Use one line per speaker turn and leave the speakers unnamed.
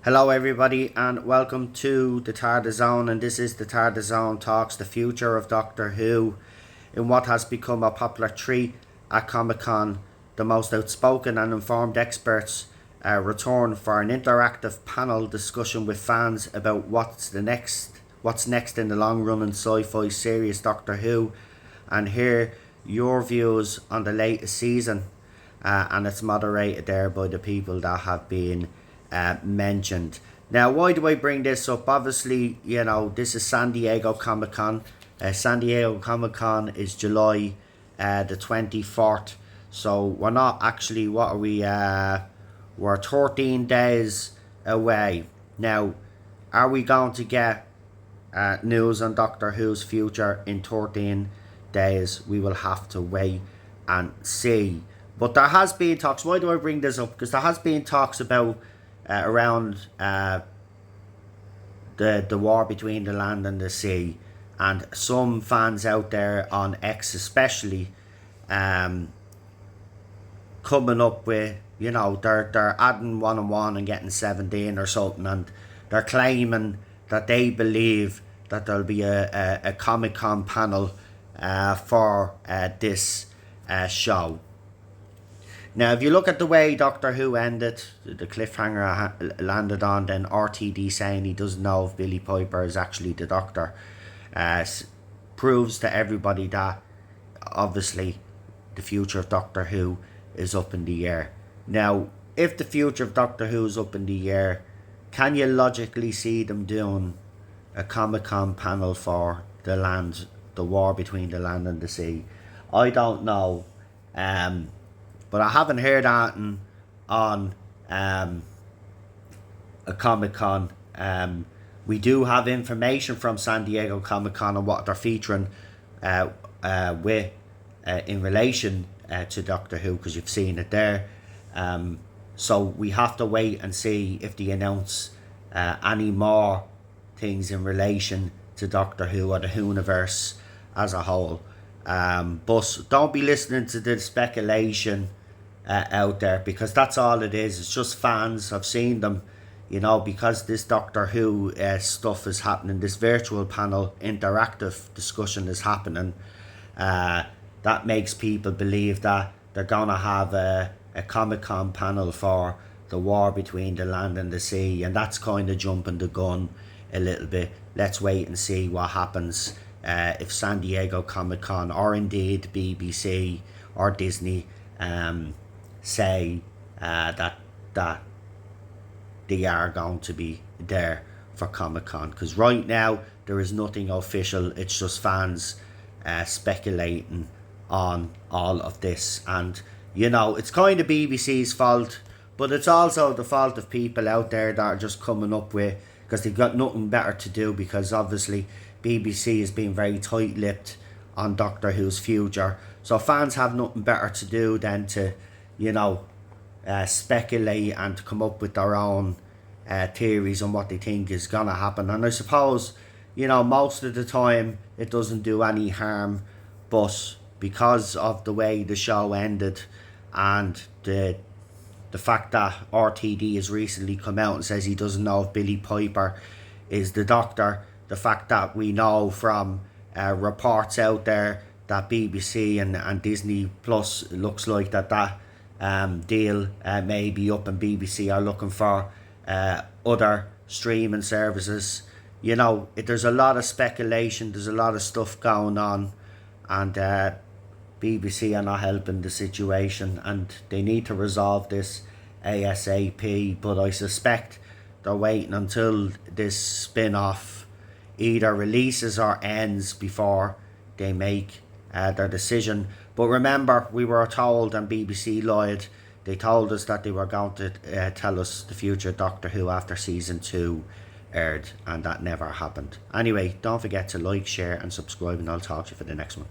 Hello everybody and welcome to the TARDIS Zone, and this is the TARDIS Zone Talks the future of Doctor Who in what has become a popular treat at Comic Con. The most outspoken and informed experts return for an interactive panel discussion with fans about what's next in the long running sci-fi series Doctor Who, and hear your views on the latest season. And it's moderated there by the people that have been mentioned. Now, why do I bring this up? Obviously, this is San Diego Comic Con. San Diego Comic Con is July the 24th. So we're not actually, what are we? We're 13 days away. Now, are we going to get news on Doctor Who's future in 13 days? We will have to wait and see. But there has been talks. Why do I bring this up? Because there has been talks about around the war between the land and the sea, and some fans out there on X especially coming up with, they're adding 1 and 1 and getting 17 or something, and they're claiming that they believe that there'll be a Comic-Con panel for this show. Now, if you look at the way Doctor Who ended, the cliffhanger landed on then RTD saying he doesn't know if Billy Piper is actually the Doctor, proves to everybody that obviously the future of Doctor Who is up in the air. Now, if the future of Doctor Who is up in the air, can you logically see them doing a Comic-Con panel for the war between the land and the sea? I don't know. But I haven't heard that on a Comic-Con. We do have information from San Diego Comic-Con on what they're featuring in relation to Doctor Who, because you've seen it there. So we have to wait and see if they announce any more things in relation to Doctor Who or the Whoniverse as a whole. But don't be listening to the speculation out there, because that's all it is. It's just fans have seen them, because this Doctor Who stuff is happening, this virtual panel interactive discussion is happening. That makes people believe that they're gonna have a Comic-Con panel for the war between the land and the sea, and that's kind of jumping the gun a little bit. Let's wait and see what happens if San Diego Comic-Con, or indeed BBC or Disney, say that they are going to be there for Comic-Con. Because right now there is nothing official. It's just fans speculating on all of this, and it's kind of BBC's fault, but it's also the fault of people out there that are just coming up with, because they've got nothing better to do, because obviously BBC has been very tight-lipped on Doctor Who's future, so fans have nothing better to do than to speculate and come up with their own theories on what they think is gonna happen. And I suppose most of the time it doesn't do any harm, but because of the way the show ended, and the fact that RTD has recently come out and says he doesn't know if Billy Piper is the Doctor, the fact that we know from reports out there that BBC and Disney Plus looks like that deal may be up, and BBC are looking for other streaming services. There's a lot of speculation, there's a lot of stuff going on, and BBC are not helping the situation, and they need to resolve this ASAP. But I suspect they're waiting until this spin-off either releases or ends before they make their decision. But remember, we were told, and BBC lied, they told us that they were going to tell us the future Doctor Who after season 2 aired, and that never happened. Anyway, don't forget to like, share and subscribe, and I'll talk to you for the next one.